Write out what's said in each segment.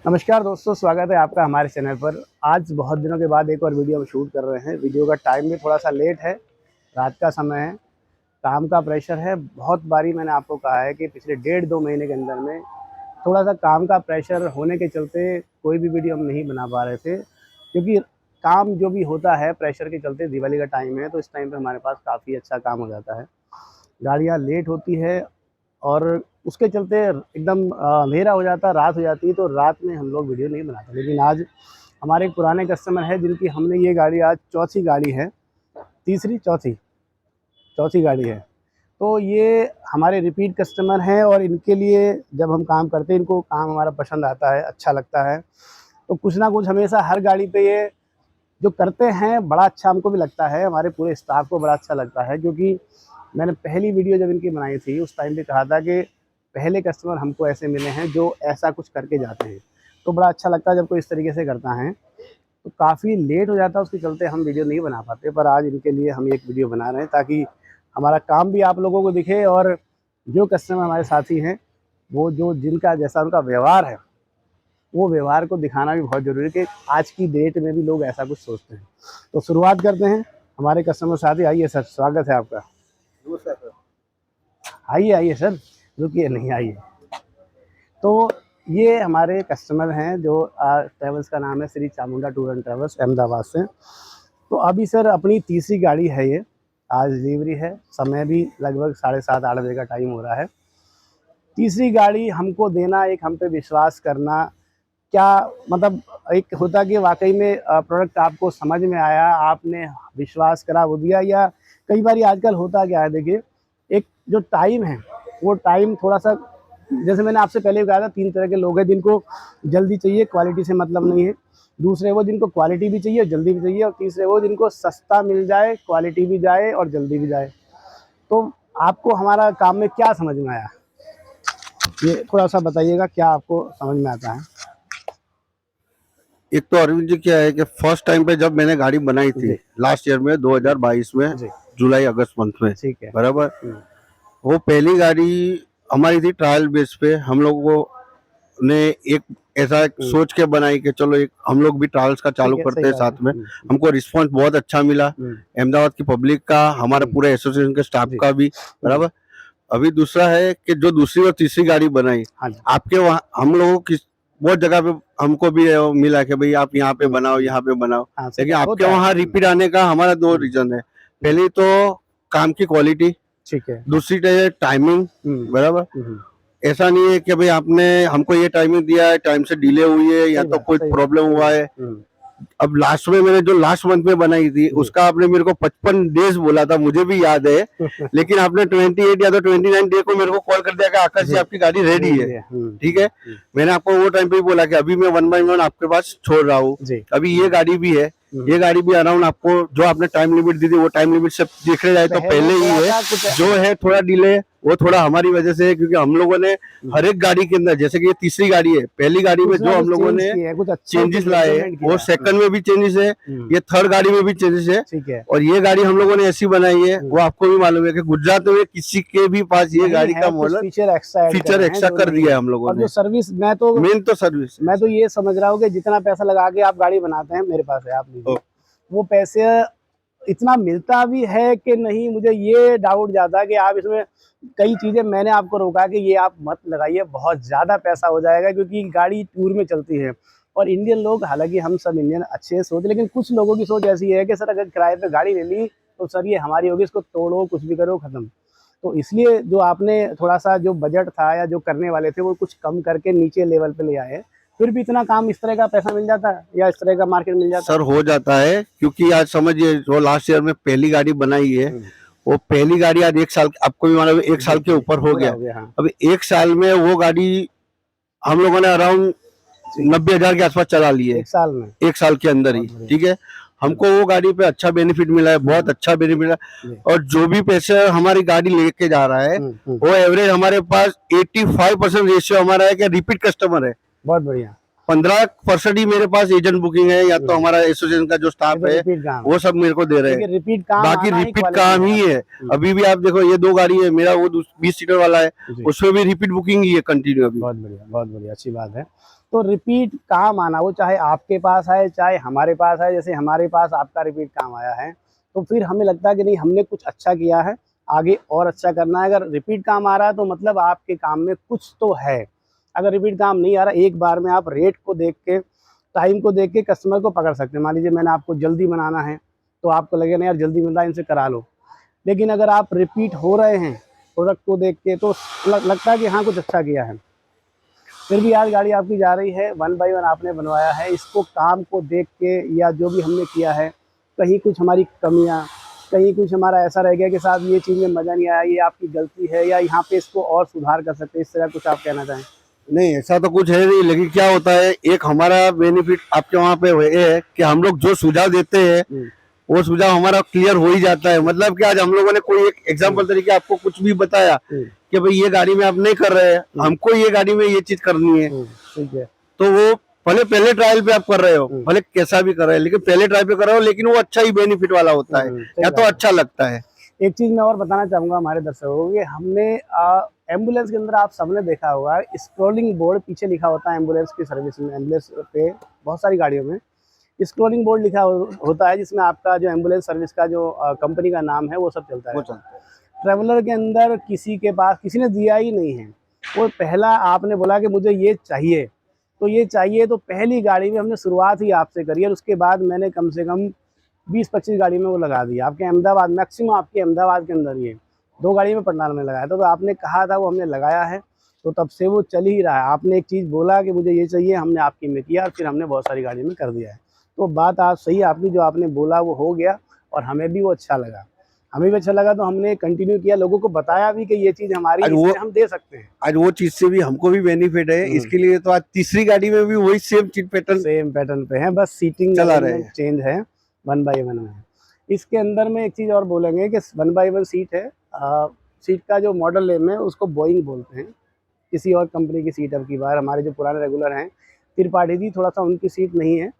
नमस्कार दोस्तों, स्वागत है आपका हमारे चैनल पर। आज बहुत दिनों के बाद एक और वीडियो हम शूट कर रहे हैं। वीडियो का टाइम भी थोड़ा सा लेट है, रात का समय है, काम का प्रेशर है। बहुत बारी मैंने आपको कहा है कि पिछले 1.5-2 महीने के अंदर में थोड़ा सा काम का प्रेशर होने के चलते कोई भी वीडियो हम नहीं बना पा रहे थे, क्योंकि काम जो भी होता है प्रेशर के चलते, दिवाली का टाइम है तो इस टाइम पे हमारे पास काफ़ी अच्छा काम हो जाता है। गाड़ियाँ लेट होती है और उसके चलते एकदम अंधेरा हो जाता है, रात हो जाती है, तो रात में हम लोग वीडियो नहीं बनाते। लेकिन आज हमारे एक पुराने कस्टमर हैं जिनकी हमने ये गाड़ी आज चौथी गाड़ी है, तीसरी चौथी चौथी गाड़ी है। तो ये हमारे रिपीट कस्टमर हैं और इनके लिए जब हम काम करते हैं, इनको काम हमारा पसंद आता है, अच्छा लगता है। तो कुछ ना कुछ हमेशा हर गाड़ी पे ये जो करते हैं बड़ा अच्छा हमको भी लगता है, हमारे पूरे स्टाफ को बड़ा अच्छा लगता है। क्योंकि मैंने पहली वीडियो जब इनकी बनाई थी उस टाइम पे कहा था कि पहले कस्टमर हमको ऐसे मिले हैं जो ऐसा कुछ करके जाते हैं, तो बड़ा अच्छा लगता है जब कोई इस तरीके से करता है। तो काफ़ी लेट हो जाता है, उसके चलते हम वीडियो नहीं बना पाते, पर आज इनके लिए हम एक वीडियो बना रहे हैं ताकि हमारा काम भी आप लोगों को दिखे और जो कस्टमर हमारे साथी हैं वो जो जिनका जैसा उनका व्यवहार है, वो व्यवहार को दिखाना भी बहुत ज़रूरी है कि आज की डेट में भी लोग ऐसा कुछ सोचते हैं। तो शुरुआत करते हैं हमारे कस्टमर साथी। आइए सर, स्वागत है आपका। नमस्कार सर। आइए आइए सर, रुकिए नहीं, आइए। तो ये हमारे कस्टमर हैं जो ट्रैवल्स का नाम है Shri Chamunda tour and travels, Ahmedabad से। तो अभी सर अपनी तीसरी गाड़ी है ये, आज डिलीवरी है, समय भी लगभग 7:30-8 बजे का टाइम हो रहा है। तीसरी गाड़ी हमको देना, एक हम पे विश्वास करना, क्या मतलब, एक होता कि वाक़ई में प्रोडक्ट आपको समझ में आया, आपने विश्वास करा, वो दिया। या कई बारी आजकल होता क्या है, देखिए, एक जो टाइम है, वो टाइम थोड़ा-सा, जैसे मैंने आपसे पहले भी कहा था, 3 तरह के लोग हैं जिनको जल्दी चाहिए, क्वालिटी से मतलब नहीं है। दूसरे वो जिनको क्वालिटी भी चाहिए, जल्दी भी चाहिए, और तीसरे वो जिनको सस्ता मिल जाए, क्वालिटी भी जाए और जल्दी भी जाए। तो आपको हमारा काम में क्या समझ में आया? ये थोड़ा-सा बताइएगा, क्या आपको समझ में आता है? एक तो अरविंद जी क्या है कि फर्स्ट टाइम पे जब मैंने गाड़ी बनाई थी जी, लास्ट ईयर में 2022 में जी, जुलाई अगस्त मंथ में, ठीक है। बराबर। हुँ, वो पहली गाड़ी हमारी थी ट्रायल बेस पे। हम लोगों ने एक ऐसा एक हुँ, सोच के बनाई कि चलो एक हम लोग भी ट्रायल्स का चालू ठीक है, सही करते हैं बात है। साथ में। हुँ, हमको रिस्पांस बहुत अच्छा मिला, हुँ, अहमदाबाद की पब्लिक का, हमारे जी, पूरे एसोसिएशन के स्टाफ जी, का भी, हुँ, बराबर। अभी दूसरा है कि जो दूसरी और तीसरी गाड़ी बनाई हाँ जी, आपके वहाँ, हम लोगों की बहुत जगह पे हमको भी मिला कि भाई आप यहाँ पे हुँ, बनाओ, हुँ, यहाँ पे बनाओ। हाँ, सही लेकिन बात आपके होता है। वहाँ हुँ, रिपीट आने का हमारा दो हुँ, रीजन है। हुँ, पहली तो काम की क्वालिटी, ठीक है। दूसरी है टाइमिंग, हुँ, बराबर। हुँ, हुँ, ऐसा नहीं है कि भाई आपने हमको ये टाइमिंग दिया है, टाइम से डिले हुई है या तो कोई सही बात, प्रॉब्लम सही हुआ बात। है। हुँ, अब लास्ट में मैंने जो लास्ट मंथ में बनाई थी जी। उसका आपने मेरे को 55 डेज बोला था, मुझे भी याद है। लेकिन आपने 28 या तो 29 डे को मेरे को कॉल कर दिया कि आकाश जी जी, आपकी गाड़ी रेडी रेडी है। है। हुँ, ठीक हुँ, है। हुँ, मैंने आपको वो टाइम पे ही बोला कि अभी मैं 1 बाय 1 आपके पास छोड़ रहा हूँ। जी, अभी ये हुँ, गाड़ी भी है, हुँ। ये गाड़ी भी अराउंड आपको जो आपने टाइम लिमिट दी थी वो टाइम लिमिट से देखने जाए तो पहले पहले ही है। थोड़ा-सा कुछ जो है थोड़ा हुँ, डिले, वो थोड़ा हुँ, हमारी वजह से है, क्योंकि हम लोगों ने हुँ, हर एक गाड़ी के अंदर, जैसे कि ये तीसरी गाड़ी है, पहली गाड़ी में कुछ ना जो हम कुछ लोगों चेंज ने किए हैं, कुछ अच्छे चेंजेस कुछ लाए हैं, इम्प्रूवमेंट वो किया है। हुँ, सेकंड में भी चेंजेस है, हुँ, ये थर्ड गाड़ी में भी चेंजेस है। ठीक है। और ये गाड़ी हम लोगों ने ऐसी बनाई है, हुँ, वो आपको भी मालूम है कि गुजरात में किसी के भी पास ये नहीं गाड़ी का है, कुछ मॉडल फीचर एक्स्ट्रा ऐड कर फीचर रहे हैं एक्स्ट्रा जो कर नहीं दिया है है। हम लोगों और जो ने। सर्विस, मैं मेन तो सर्विस है। तो ये समझ रहा हूँ कि जितना पैसा लगा के आप गाड़ी बनाते हैं, मेरे पास है, आप लीजिए। वो पैसे इतना मिलता भी है कि नहीं, मुझे ये डाउट जाता है कि आप इसमें कई चीज़ें मैंने आपको रोका कि ये आप मत लगाइए, बहुत ज़्यादा पैसा हो जाएगा, क्योंकि गाड़ी टूर में चलती है। और इंडियन लोग, हालाँकि हम सब इंडियन अच्छे सोच, लेकिन कुछ लोगों की सोच ऐसी है कि सर अगर किराए पे गाड़ी ले ली तो सर ये हमारी होगी, इसको तोड़ो, कुछ भी करो, ख़त्म। तो इसलिए जो आपने थोड़ा-सा जो बजट था या जो करने वाले थे वो कुछ कम करके नीचे लेवल पे ले आए। फिर भी इतना काम, इस तरह का पैसा मिल जाता है या इस तरह का मार्केट मिल जाता सर है? हो जाता है, क्योंकि आज समझिए जो लास्ट ईयर में पहली गाड़ी बनाई है, हुँ, वो पहली गाड़ी आज 1 साल, आपको भी मालूम है 1 साल जी, के जी, ऊपर हो पूरा गया। हो गया, हाँ। अब 1 साल में वो गाड़ी हम लोगों ने अराउंड ठीक है, 90,000 के आसपास चला ली है, 1 साल में, 1 साल के अंदर ही। बहुत बढ़िया। ठीक है। हुँ, हमको वो गाड़ी पे अच्छा बेनिफिट मिला है, बहुत हुँ, अच्छा बेनिफिट मिला। जी, और जो भी पैसे हमारी गाड़ी लेके जा रहा है, हुँ, हुँ, वो एवरेज हमारे पास 85% रेशियो हमारा है कि रिपीट कस्टमर है। बहुत बढ़िया। 15% ही मेरे पास एजेंट बुकिंग है, या तो हमारा एसोसिएशन का जो स्टाफ है रिपीट काम वो सब मेरे को दे रहे हैं। रिपीट काम, बाकी आना ही रिपीट क्वालिटी काम ही है। अभी भी आप देखो ये 2 गाड़ी है मेरा, वो 20 सीटर वाला है, जी। उसमें भी रिपीट बुकिंग ही है कंटिन्यू अभी। बहुत बढ़िया, बहुत बढ़िया, अच्छी बात है। तो रिपीट काम आना, वो चाहे आपके पास आए चाहे हमारे पास आए, जैसे हमारे पास आपका रिपीट काम आया है तो फिर हमें लगता है कि नहीं हमने कुछ अच्छा किया है, आगे और अच्छा करना है। अगर रिपीट काम आ रहा है तो मतलब आपके काम में कुछ तो है। अगर रिपीट काम नहीं आ रहा, एक बार में आप रेट को देख के, टाइम को देख के कस्टमर को पकड़ सकते हैं। मान लीजिए मैंने आपको जल्दी बनाना है तो आपको लगेगा नहीं यार जल्दी मिल रहा है, इनसे करा लो। लेकिन अगर आप रिपीट हो रहे हैं प्रोडक्ट को देख के तो लगता है कि हाँ कुछ अच्छा किया है। फिर भी आज गाड़ी आपकी जा रही है, 1 बाय 1 आपने बनवाया है। इसको काम को देख के या जो भी हमने किया है, कहीं कुछ हमारी कमियां, कहीं कुछ हमारा ऐसा रह गया कि साहब ये चीज़ में मज़ा नहीं आया, ये आपकी गलती है, या यहाँ पे इसको और सुधार कर सकते हैं, इस तरह कुछ आप कहना चाहें? नहीं ऐसा तो कुछ है नहीं, लेकिन क्या होता है, एक हमारा बेनिफिट आपके वहाँ पे ये है कि हम लोग जो सुझाव देते हैं वो सुझाव हमारा क्लियर हो ही जाता है। मतलब कि आज हम लोगों ने कोई एक एग्जांपल तरीके आपको कुछ भी बताया कि भाई ये गाड़ी में आप नहीं कर रहे हैं, हमको ये गाड़ी में ये चीज करनी है, ठीक है, तो वो भले पहले ट्रायल पे आप कर रहे हो, भले कैसा भी कर रहे हो, लेकिन पहले ट्रायल पे कर रहे हो, लेकिन वो अच्छा ही बेनिफिट वाला होता है, या तो अच्छा लगता है। एक चीज़ मैं और बताना चाहूँगा हमारे दर्शकों को कि हमने एम्बुलेंस के अंदर आप सबने देखा होगा स्क्रॉलिंग बोर्ड पीछे लिखा होता है। एम्बुलेंस की सर्विस में, एम्बुलेंस पे बहुत सारी गाड़ियों में स्क्रॉलिंग बोर्ड लिखा होता है, जिसमें आपका जो एम्बुलेंस सर्विस का जो कंपनी का नाम है वो सब चलता है। ट्रैवलर के अंदर किसी के पास किसी ने दिया ही नहीं है। वो पहला आपने बोला कि मुझे ये चाहिए, तो ये चाहिए तो पहली गाड़ी में हमने शुरुआत ही आपसे करी और उसके बाद मैंने कम से कम 20-25 गाड़ी में वो लगा दिया। आपके अहमदाबाद, मैक्सिमम आपके अहमदाबाद के अंदर ही है। 2 गाड़ी में पटना में लगाया था, तो आपने कहा था वो हमने लगाया है, तो तब से वो चल ही रहा है। आपने एक चीज़ बोला कि मुझे ये चाहिए, हमने आपकी में किया और फिर हमने बहुत सारी गाड़ी में कर दिया है। तो बात आप सही आपकी, जो आपने बोला वो हो गया और हमें भी वो अच्छा लगा। हमें भी अच्छा लगा तो हमने कंटिन्यू किया, लोगों को बताया भी कि ये चीज़ हमारी, इसमें हम दे सकते हैं। आज वो चीज से भी हमको भी बेनिफिट है, इसके लिए तो आज तीसरी गाड़ी में भी वही सेम पैटर्न पे है, बस सीटिंग चला रहे हैं, चेंज है 1 बाय 1 में। इसके अंदर में एक चीज़ और बोलेंगे कि 1 बाय 1 सीट है। सीट का जो मॉडल नेम है उसको बोइंग बोलते हैं। किसी और कंपनी की सीट, अब की बार हमारे जो पुराने रेगुलर हैं त्रिपाठी जी, थोड़ा सा उनकी सीट नहीं है,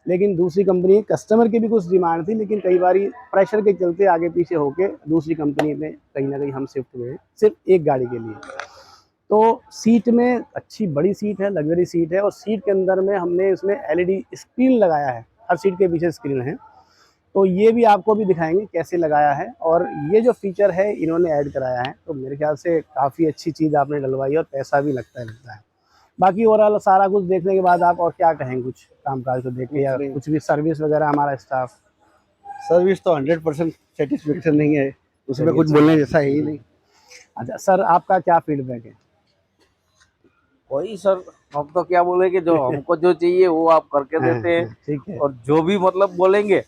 लेकिन दूसरी कंपनी, कस्टमर की भी कुछ डिमांड थी, लेकिन कई बार प्रेशर के चलते आगे पीछे होके दूसरी कंपनी में कहीं ना कहीं हम शिफ्ट हुए, सिर्फ एक गाड़ी के लिए। तो सीट में अच्छी बड़ी सीट है, लग्जरी सीट है, और सीट के अंदर में हमने इसमें LED स्क्रीन लगाया है, हर सीट के पीछे स्क्रीन है। तो ये भी आपको भी दिखाएंगे कैसे लगाया है, और ये जो फीचर है इन्होंने ऐड कराया है, तो मेरे ख्याल से काफ़ी अच्छी चीज़ आपने डलवाई है और पैसा भी लगता है। बाकी ओवरऑल सारा कुछ देखने के बाद आप और क्या कहेंगे, कुछ कामकाज को देख के या कुछ भी सर्विस वगैरह? हमारा स्टाफ सर्विस तो 100% सेटिस्फेक्शन नहीं है, उसमें कुछ बोलने जैसा है ही नहीं। अच्छा सर, आपका क्या फीडबैक है? वही सर, हम तो क्या बोले कि जो हमको जो चाहिए वो आप करके देते हैं, ठीक है। और जो भी मतलब बोलेंगे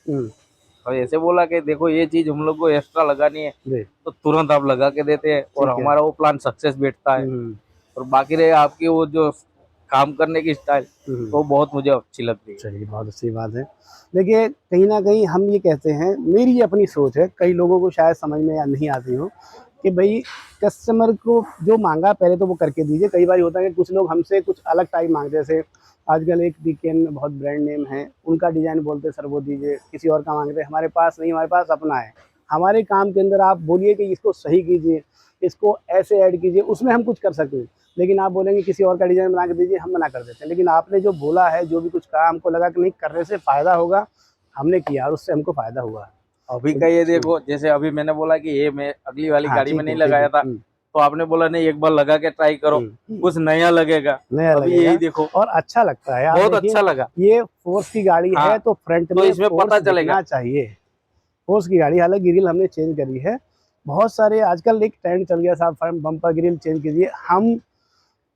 और ऐसे बोला कि देखो ये चीज हम लोग को एक्स्ट्रा लगानी है तो तुरंत आप लगा के देते हैं, और हमारा वो प्लान सक्सेस बैठता है। और बाकी रहे आपकी वो जो काम करने की स्टाइल, वो बहुत मुझे अच्छी लगती है। चलिए, बहुत अच्छी बात है। देखिए, कहीं ना कहीं हम ये कहते हैं, मेरी अपनी सोच है, कई लोगों को शायद समझ में या नहीं आती हो, कि भाई कस्टमर को जो मांगा पहले तो वो करके दीजिए। कई बार होता है कि कुछ लोग हमसे कुछ अलग टाइप मांगते हैं, जैसे आजकल एक वीकेंड में बहुत ब्रांड नेम है, उनका डिज़ाइन बोलते सर वो दीजिए, किसी और का मांगते हैं। हमारे पास नहीं, हमारे पास अपना है। हमारे काम के अंदर आप बोलिए कि इसको सही कीजिए, इसको ऐसे ऐड कीजिए, उसमें हम कुछ कर सकते हैं। लेकिन आप बोलेंगे किसी और का डिज़ाइन बना के दीजिए, हम मना कर देते हैं। लेकिन आपने जो बोला है, जो भी कुछ कहा, हमको लगा कि नहीं करने से फ़ायदा होगा, हमने किया और उससे हमको फ़ायदा हुआ। अभी का ये देखो, जैसे अभी मैंने बोला कि ये मैं अगली वाली गाड़ी में नहीं लगाया था, तो आपने बोला नहीं एक बार लगा के ट्राई करो, कुछ नया लगेगा। अभी यही देखो, और अच्छा लगता है, बहुत अच्छा लगा। ये फोर्स की गाड़ी है तो फ्रंट में इसमें पता चलेगा चाहिए फोर्स की गाड़ी। हालांकि ग्रिल हमने चेंज करी है, बहुत सारे आजकल एक ट्रेंड चल गया साहब, बम्पर ग्रिल चेंज कीजिए। हम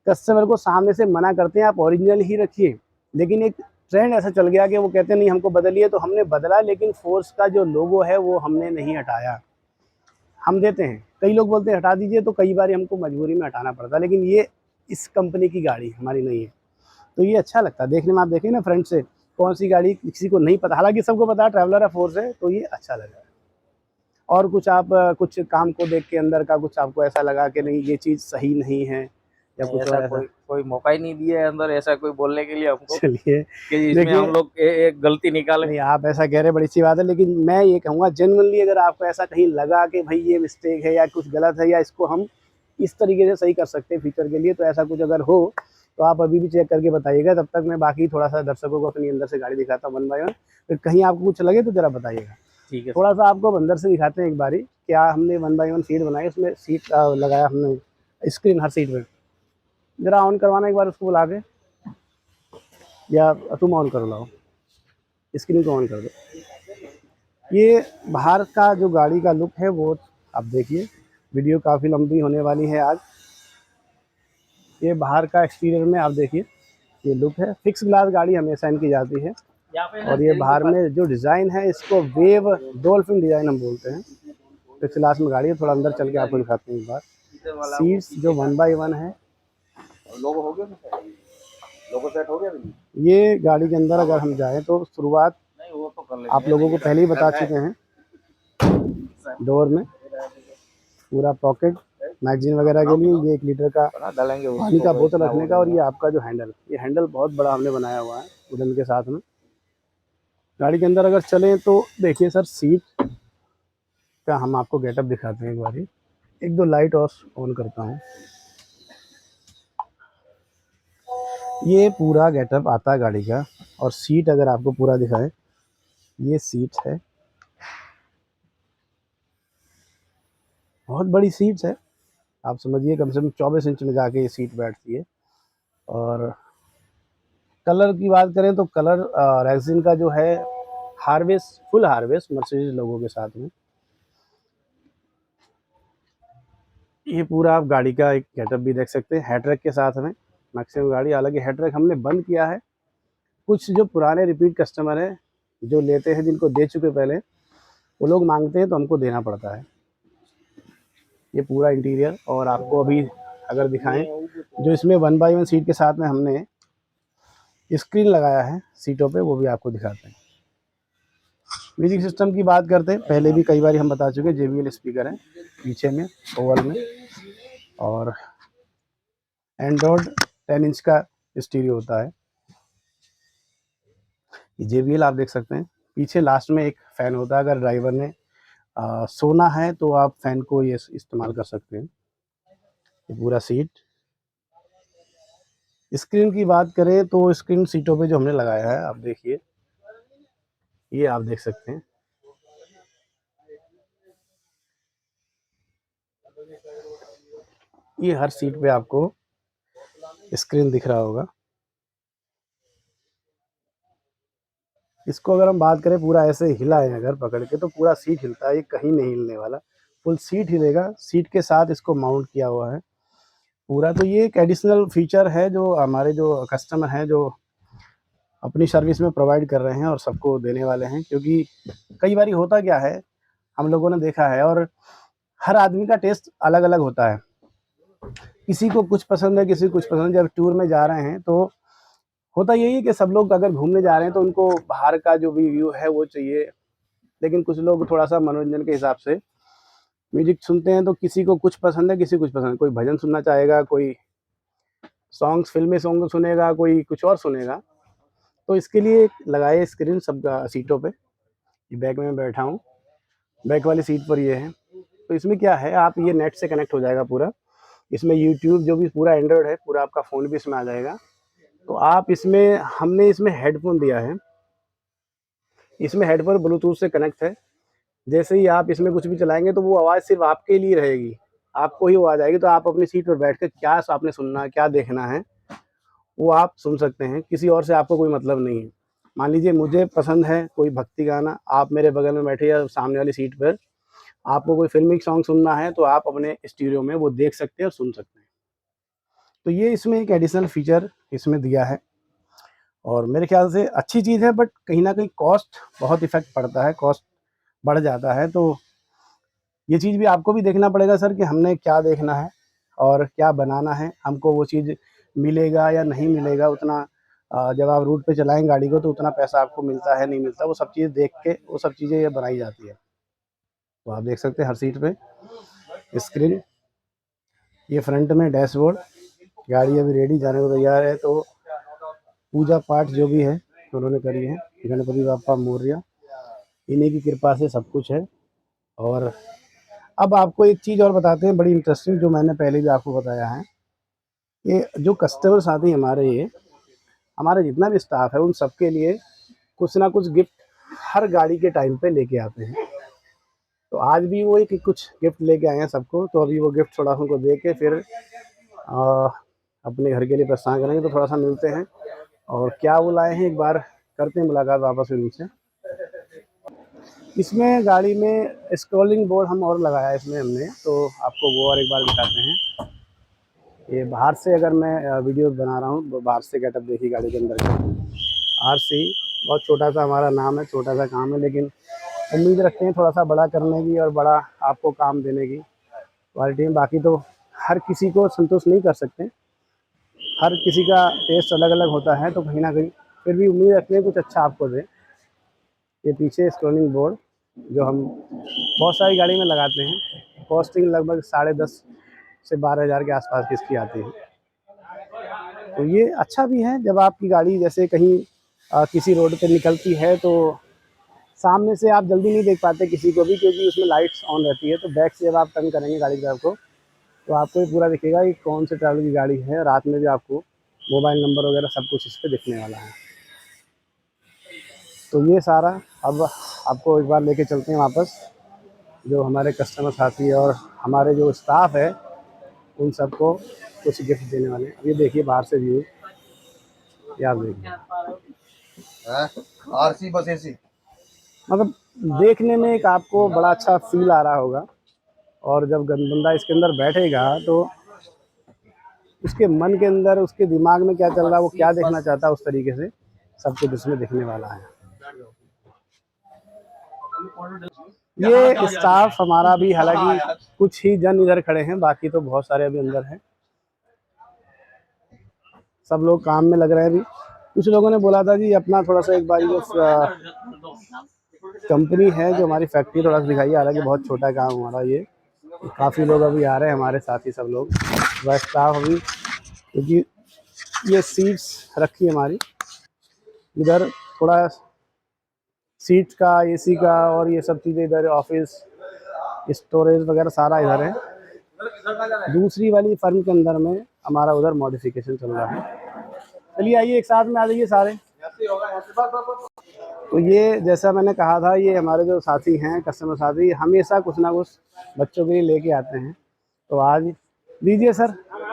कस्टमर को सामने से मना करते हैं आप ओरिजिनल ही रखिए, लेकिन एक ट्रेंड ऐसा चल गया कि वो कहते हैं नहीं हमको बदलिए, तो हमने बदला, लेकिन फोर्स का जो लोगो है वो हमने नहीं हटाया। हम देते हैं, कई लोग बोलते हैं हटा दीजिए, तो कई बार हमको मजबूरी में हटाना पड़ता है, लेकिन ये इस कंपनी की गाड़ी हमारी नहीं है, तो ये अच्छा लगता है देखने में। आप देखें ना फ्रंट से कौन सी गाड़ी, किसी को नहीं पता, हालांकि सबको पता है ट्रैवलर है, फोर्स है, तो ये अच्छा लगा। और कुछ आप कुछ काम को देख के अंदर का कुछ आपको ऐसा लगा कि नहीं ये चीज़ सही नहीं है, या कुछ और ऐसा? कोई मौका ही नहीं दिया है अंदर ऐसा कोई बोलने के लिए हमको चलिए कि इसमें देखिए, हम लोग एक गलती निकाले। नहीं आप ऐसा कह रहे हैं बड़ी अच्छी बात है, लेकिन मैं ये कहूँगा जेन्युइनली अगर आपको ऐसा कहीं लगा कि भाई ये मिस्टेक है या कुछ गलत है या इसको हम इस तरीके से सही कर सकते हैं फ्यूचर के लिए, तो ऐसा कुछ अगर हो तो आप अभी भी चेक करके बताइएगा। तब तक मैं बाकी थोड़ा सा दर्शकों को अपनी अंदर से गाड़ी दिखाता हूँ वन बाय वन, फिर कहीं आपको कुछ लगे तो ज़रा बताइएगा। ठीक है थोड़ा सा आपको अंदर से दिखाते हैं एक बारी, क्या हमने वन बाय वन सीट बनाई, उसमें सीट लगाया हमने स्क्रीन हर सीट में। ज़रा ऑन करवाना एक बार उसको बुला के, या तुम ऑन कर लाओ, स्क्रीन को ऑन कर दो। ये बाहर का जो गाड़ी का लुक है वो आप देखिए, वीडियो काफ़ी लंबी होने वाली है आज। ये बाहर का एक्सटीरियर में आप देखिए, ये लुक है। फिक्स ग्लास गाड़ी हमेशा इनकी जाती है, और ये बाहर में जो डिज़ाइन है इसको वेव डॉल्फिन डिज़ाइन हम बोलते हैं। फिक्स ग्लास में गाड़ी है, थोड़ा अंदर चल के आपको दिखाते हैं एक बार। सीट्स जो 1x1 है, लोगो हो गया, लोगो सेट हो गया। ये गाड़ी के अंदर अगर हम जाएं तो शुरुआत नहीं वो तो कर आप लोगों को पहले ही बता चुके हैं। डोर में पूरा पॉकेट मैगजीन वगैरह के लिए, ये 1 लीटर का डालेंगे पानी का बोतल रखने का, और ये आपका जो हैंडल, ये हैंडल बहुत बड़ा हमने बनाया हुआ है वुडन के साथ में। गाड़ी के अंदर अगर चलें तो देखिए सर, सीट का हम आपको गेटअप दिखाते हैं एक बारी। 1-2 लाइट और ऑन करता हूँ। ये पूरा गेटअप आता है गाड़ी का, और सीट अगर आपको पूरा दिखाएं, ये सीट है, बहुत बड़ी सीट्स है। आप समझिए कम से कम 24 इंच में जाके ये सीट बैठती है। और कलर की बात करें तो कलर रेक्सिन का जो है हार्वेस्ट, फुल हार्वेस्ट मर्सिडीज लोगों के साथ में। ये पूरा आप गाड़ी का एक गेटअप भी देख सकते हैं हैट्रैक के साथ में। मैक्सिमम गाड़ी, हालांकि हैट्रैक हमने बंद किया है। कुछ जो पुराने रिपीट कस्टमर हैं जो लेते हैं, जिनको दे चुके पहले, वो लोग मांगते हैं तो हमको देना पड़ता है। ये पूरा इंटीरियर, और आपको अभी अगर दिखाएं जो इसमें 1x1 सीट के साथ में हमने स्क्रीन लगाया है सीटों पे, वो भी आपको दिखाते हैं। म्यूजिक सिस्टम की बात करते हैं, पहले भी कई बार हम बता चुके हैं, JBL स्पीकर है पीछे में ओवल में, और एंड्रॉयड 10 इंच का स्टीरियो होता है। JBL आप देख सकते हैं। पीछे लास्ट में एक फ़ैन होता है, अगर ड्राइवर ने सोना है तो आप फ़ैन को ये इस्तेमाल कर सकते हैं। ये पूरा सीट। स्क्रीन की बात करें तो स्क्रीन सीटों पे जो हमने लगाया है, आप देखिए, ये आप देख सकते हैं। ये हर सीट पे आपको स्क्रीन दिख रहा होगा। इसको अगर हम बात करें, पूरा ऐसे हिलाएं अगर पकड़ के, तो पूरा सीट हिलता है, ये कहीं नहीं हिलने वाला, फुल सीट हिलेगा। सीट के साथ इसको माउंट किया हुआ है पूरा। तो ये एक एडिशनल फीचर है जो हमारे जो कस्टमर हैं, जो अपनी सर्विस में प्रोवाइड कर रहे हैं और सबको देने वाले हैं। क्योंकि कई बार होता क्या है, हम लोगों ने देखा है, और हर आदमी का टेस्ट अलग अलग होता है। किसी को कुछ पसंद है, किसी को कुछ पसंद है। जब टूर में जा रहे हैं तो होता यही है कि सब लोग अगर घूमने जा रहे हैं तो उनको बाहर का जो भी व्यू है वो चाहिए, लेकिन कुछ लोग थोड़ा सा मनोरंजन के हिसाब से म्यूजिक सुनते हैं। तो किसी को कुछ पसंद है, किसी को कुछ पसंद है। कोई भजन सुनना चाहेगा, कोई सॉन्ग्स, फिल्मी सॉन्ग सुनेगा, कोई कुछ और सुनेगा। तो इसके लिए लगाए स्क्रीन सब सीटों पे। ये बैक में मैं बैठा हूँ, बैक वाली सीट पर ये है। तो इसमें क्या है, आप ये नेट से कनेक्ट हो जाएगा पूरा। इसमें यूट्यूब जो भी पूरा एंड्रॉयड है, पूरा आपका फ़ोन भी इसमें आ जाएगा। तो आप इसमें, हमने इसमें हेडफोन दिया है, इसमें हेडफोन ब्लूटूथ से कनेक्ट है। जैसे ही आप इसमें कुछ भी चलाएंगे तो वो आवाज़ सिर्फ आपके लिए रहेगी, आपको ही वो आ जाएगी। तो आप अपनी सीट पर बैठ कर क्या आपने सुनना है, क्या देखना है, वो आप सुन सकते हैं। किसी और से आपको कोई मतलब नहीं है। मान लीजिए मुझे पसंद है कोई भक्ति गाना, आप मेरे बगल में बैठे या सामने वाली सीट पर, आपको कोई फिल्मी सॉन्ग सुनना है तो आप अपने स्टीरियो में वो देख सकते हैं और सुन सकते हैं। तो ये इसमें एक एडिशनल फीचर इसमें दिया है, और मेरे ख्याल से अच्छी चीज़ है। बट कहीं ना कहीं कॉस्ट बहुत इफेक्ट पड़ता है, कॉस्ट बढ़ जाता है। तो ये चीज़ भी आपको भी देखना पड़ेगा सर, कि हमने क्या देखना है और क्या बनाना है, हमको वो चीज़ मिलेगा या नहीं मिलेगा उतना। जब आप रूट पे चलाएं गाड़ी को तो उतना पैसा आपको मिलता है नहीं मिलता, वो सब चीज़ें देख के वो सब चीज़ें ये बनाई जाती है। तो आप देख सकते हैं हर सीट पे स्क्रीन। ये फ्रंट में डैशबोर्ड, गाड़ी अभी रेडी जाने को तैयार है। तो पूजा पाठ जो भी है उन्होंने करी है, गणपति बाप्पा मोरया, इन्हीं की कृपा से सब कुछ है। और अब आपको एक चीज़ और बताते हैं बड़ी इंटरेस्टिंग, जो मैंने पहले भी आपको बताया है। ये जो कस्टमर्स आते हैं हमारे, ये हमारा जितना भी स्टाफ है उन सबके लिए कुछ ना कुछ गिफ्ट हर गाड़ी के टाइम पे लेके आते हैं। तो आज भी वो एक कुछ गिफ्ट लेके आए हैं सबको। तो अभी वो गिफ्ट थोड़ा उनको दे के फिर अपने घर के लिए प्रस्थान करेंगे। तो थोड़ा सा मिलते हैं और क्या वो लाए हैं, एक बार करते हैं मुलाकात वापस फिर उनसे। इसमें गाड़ी में स्क्रॉलिंग बोर्ड हम और लगाया है इसमें हमने, तो आपको वो और एक बार दिखाते हैं। ये बाहर से अगर मैं वीडियो बना रहा हूँ तो बाहर से गेटअप देखिए गाड़ी के अंदर का। आरसी बहुत छोटा सा हमारा नाम है, छोटा सा काम है, लेकिन उम्मीद रखते हैं थोड़ा सा बड़ा करने की और बड़ा आपको काम देने की क्वालिटी में। बाकी तो हर किसी को संतुष्ट नहीं कर सकते, हर किसी का टेस्ट अलग अलग होता है, तो कहीं ना कहीं फिर भी उम्मीद रखते हैं कुछ अच्छा आपको दे। ये पीछे स्क्रॉलिंग बोर्ड जो हम बहुत सारी गाड़ी में लगाते हैं, कॉस्टिंग लगभग 10.5 से 12 हज़ार के आसपास की इसकी आती है। तो ये अच्छा भी है जब आपकी गाड़ी जैसे कहीं किसी रोड पे निकलती है तो सामने से आप जल्दी नहीं देख पाते किसी को भी, क्योंकि उसमें लाइट्स ऑन रहती है। तो बैक से जब आप टर्न करेंगे गाड़ी की तरफ को, तो आपको ये पूरा दिखेगा कि कौन से ट्रैवल की गाड़ी है। रात में भी आपको मोबाइल नंबर वगैरह सब कुछ इस पर दिखने वाला है। तो ये सारा अब आपको एक बार लेके चलते हैं वापस, जो हमारे कस्टमर साथी और हमारे जो स्टाफ है उन सबको कुछ गिफ्ट देने वाले हैं। ये देखिए बाहर से व्यू, ये आप देखिए, आरसी बस ऐसी मतलब देखने में एक आपको बड़ा अच्छा फील आ रहा होगा। और जब बंदा इसके अंदर बैठेगा तो उसके मन के अंदर, उसके दिमाग में क्या चल रहा है, वो क्या देखना चाहता है, उस तरीके से सब कुछ इसमें दिखने वाला है। ये स्टाफ हमारा भी, हालांकि कुछ ही जन इधर खड़े हैं, बाकी तो बहुत सारे अभी अंदर हैं। सब लोग काम में लग रहे हैं अभी। कुछ लोगों ने बोला था जी अपना थोड़ा सा एक बार जो कंपनी है, जो हमारी फैक्ट्री थोड़ा सा दिखाइए। हालांकि बहुत छोटा काम हमारा ये, काफ़ी लोग अभी आ रहे हैं हमारे साथी सब लोग, वह स्टाफ अभी, क्योंकि ये सीट्स रखी है हमारी इधर, थोड़ा सीट का, एसी का और ये सब चीज़ें इधर, ऑफिस स्टोरेज वगैरह सारा इधर है। दूसरी वाली फर्म के अंदर में हमारा उधर मॉडिफिकेशन चल रहा है। चलिए आइए एक साथ में आ जाइए सारे। तो ये जैसा मैंने कहा था, ये हमारे जो साथी हैं, कस्टमर साथी, हमेशा कुछ ना कुछ बच्चों के लिए लेके आते हैं। तो आज दीजिए सर,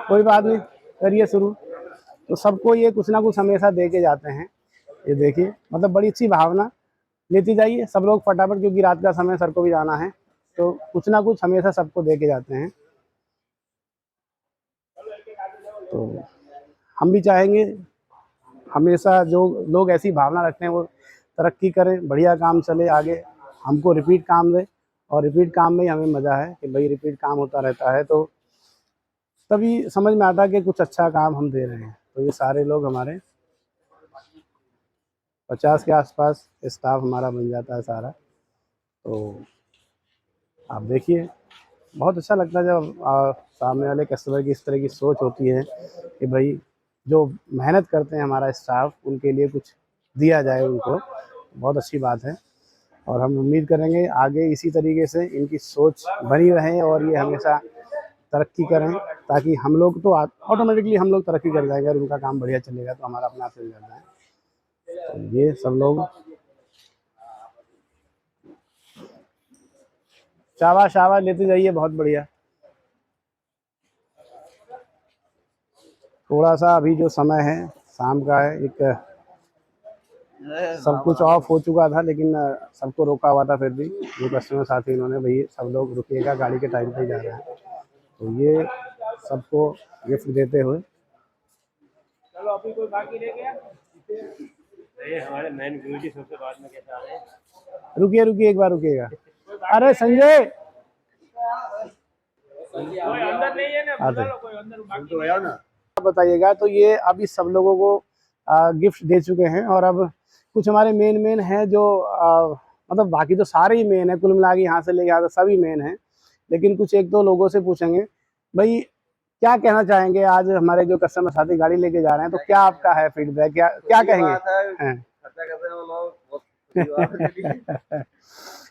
कोई बात नहीं, करिए शुरू। तो सबको ये कुछ ना कुछ हमेशा दे के जाते हैं। ये देखिए, मतलब बड़ी अच्छी भावना, लेती जाइए सब लोग फटाफट, क्योंकि रात का समय, सर को भी जाना है। तो कुछ ना कुछ हमेशा सबको दे के जाते हैं। तो हम भी चाहेंगे हमेशा जो लोग ऐसी भावना रखते हैं वो तरक्की करें, बढ़िया काम चले आगे, हमको रिपीट काम दे। और रिपीट काम में ही हमें मज़ा है कि भाई रिपीट काम होता रहता है, तो तभी समझ में आता है कि कुछ अच्छा काम हम दे रहे हैं। तो ये सारे लोग हमारे 50 के आसपास स्टाफ हमारा बन जाता है सारा। तो आप देखिए, बहुत अच्छा लगता है जब सामने वाले कस्टमर की इस तरह की सोच होती है कि भाई जो मेहनत करते हैं हमारा स्टाफ, उनके लिए कुछ दिया जाए उनको। बहुत अच्छी बात है और हम उम्मीद करेंगे आगे इसी तरीके से इनकी सोच बनी रहे और ये हमेशा तरक्की करें, ताकि हम लोग तो ऑटोमेटिकली हम लोग तरक्की कर जाएंगे। और उनका काम बढ़िया चलेगा तो हमारा अपना चल जाता है। तो ये सब लोग शाबाश शाबाश लेते जाइए, बहुत बढ़िया। थोड़ा सा अभी जो समय है शाम का है, एक सब कुछ ऑफ हो चुका था, लेकिन सबको रोका हुआ था। फिर भी जो कस्टमर साथी इन्होंने, भाई सब लोग रुकिएगा, गाड़ी के टाइम पे ही जा रहे हैं। तो ये सबको गिफ्ट देते हुए, चलो अभी कोई बाकी रह गया, ये हमारे मेन गुरुजी सबसे बाद में कैसे आ रहे हैं। रुकिए रुकिए एक बार रुकिएगा। अरे संजय, कोई अंदर नहीं है ना, बुला लो, कोई अंदर बाकी तो आया ना, बताइएगा। तो ये अभी सब लोगों को गिफ्ट दे चुके हैं और अब कुछ हमारे मेन हैं जो मतलब बाकी तो सारे ही मेन है, कुल मिला के यहाँ से लेके यहाँ तक सभी मेन हैं। लेकिन कुछ एक दो लोगों से पूछेंगे भाई क्या कहना चाहेंगे? आज हमारे जो कस्टमर साथी गाड़ी लेके जा रहे हैं, तो क्या आपका है फीडबैक, क्या क्या कहेंगे? हाँ।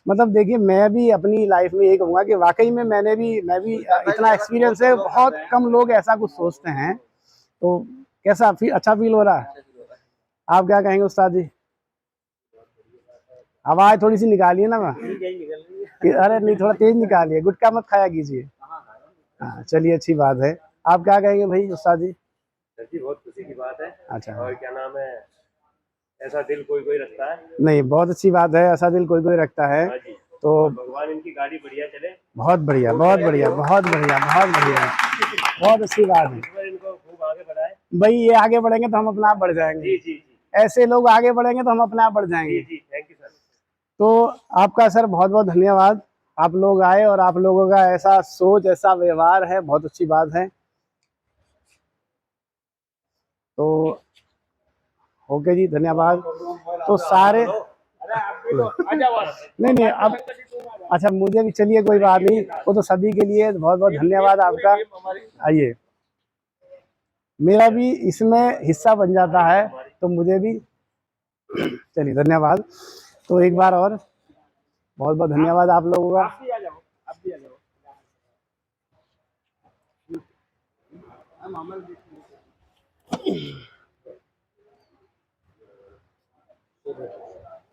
मतलब देखिए, मैं भी अपनी लाइफ में यही कहूँगा कि वाकई में मैं भी इतना एक्सपीरियंस है, बहुत कम लोग ऐसा कुछ सोचते हैं। तो कैसा अच्छा फील हो रहा है? आप क्या कहेंगे उस्ताद जी? आवाज थोड़ी सी निकालिए ना। अरे नहीं, थोड़ा तेज निकालिए, गुटखा मत खाया कीजिए। हाँ चलिए, अच्छी बात है। आप क्या कहेंगे भाई उस्ताद जी? सर जी बहुत खुशी की बात है। अच्छा, और क्या नाम है, ऐसा दिल कोई कोई रखता है। नहीं बहुत अच्छी बात है, ऐसा दिल कोई कोई रखता है। हाँ जी। तो भगवान इनकी गाड़ी बढ़िया चले। बहुत बढ़िया, बहुत बढ़िया, बहुत बढ़िया, बहुत बढ़िया, बहुत अच्छी बात है ईश्वर इनको खूब आगे बढ़ाए। भाई। ये आगे बढ़ेंगे तो हम अपने आप बढ़ जाएंगे। जी जी जी ऐसे लोग आगे बढ़ेंगे तो हम अपने आप बढ़ जाएंगे। जी, थैंक यू सर। तो आपका सर बहुत बहुत धन्यवाद। आप लोग आए और आप लोगों का ऐसा सोच, ऐसा व्यवहार है, बहुत अच्छी बात है। तो ओके जी, धन्यवाद। तो सारे नहीं नहीं, अब अच्छा मुझे भी, चलिए कोई बात नहीं, वो तो सभी के लिए बहुत बहुत धन्यवाद आपका। आइए, मेरा भी इसमें हिस्सा बन जाता है तो मुझे भी चलिए धन्यवाद। तो एक बार और बहुत बहुत धन्यवाद आप लोगों का।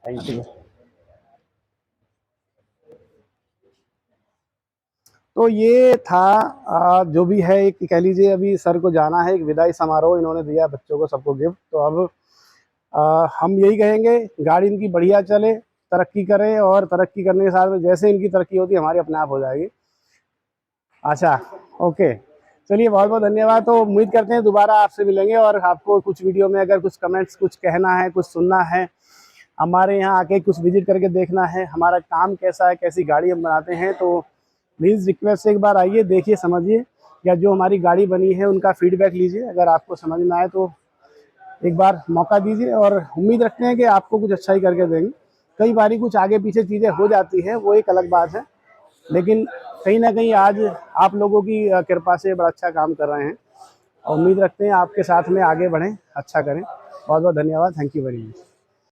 Thank you. तो ये था जो भी है, एक कह लीजिए अभी सर को जाना है, एक विदाई समारोह इन्होंने दिया बच्चों को, सबको गिफ्ट। तो अब हम यही कहेंगे, गाड़ी इनकी बढ़िया चले, तरक्की करें, और तरक्की करने के साथ में जैसे इनकी तरक्की होती है हमारी अपने आप हो जाएगी। अच्छा, ओके, चलिए बहुत बहुत धन्यवाद। तो उम्मीद करते हैं दोबारा आपसे मिलेंगे, और आपको कुछ वीडियो में अगर कुछ कमेंट्स, कुछ कहना है, कुछ सुनना है, हमारे यहाँ आके कुछ विजिट करके देखना है हमारा काम कैसा है, कैसी गाड़ी हम बनाते हैं, तो प्लीज़ रिक्वेस्ट है एक बार आइए, देखिए, समझिए, या जो हमारी गाड़ी बनी है उनका फीडबैक लीजिए। अगर आपको समझ में आए तो एक बार मौका दीजिए, और उम्मीद रखते हैं कि आपको कुछ अच्छा ही करके देंगे। कई बारी कुछ आगे पीछे चीज़ें हो जाती हैं, वो एक अलग बात है, लेकिन कहीं ना कहीं आज आप लोगों की कृपा से बड़ा अच्छा काम कर रहे हैं, और उम्मीद रखते हैं आपके साथ में आगे बढ़ें, अच्छा करें। बहुत बहुत धन्यवाद। Thank you very much.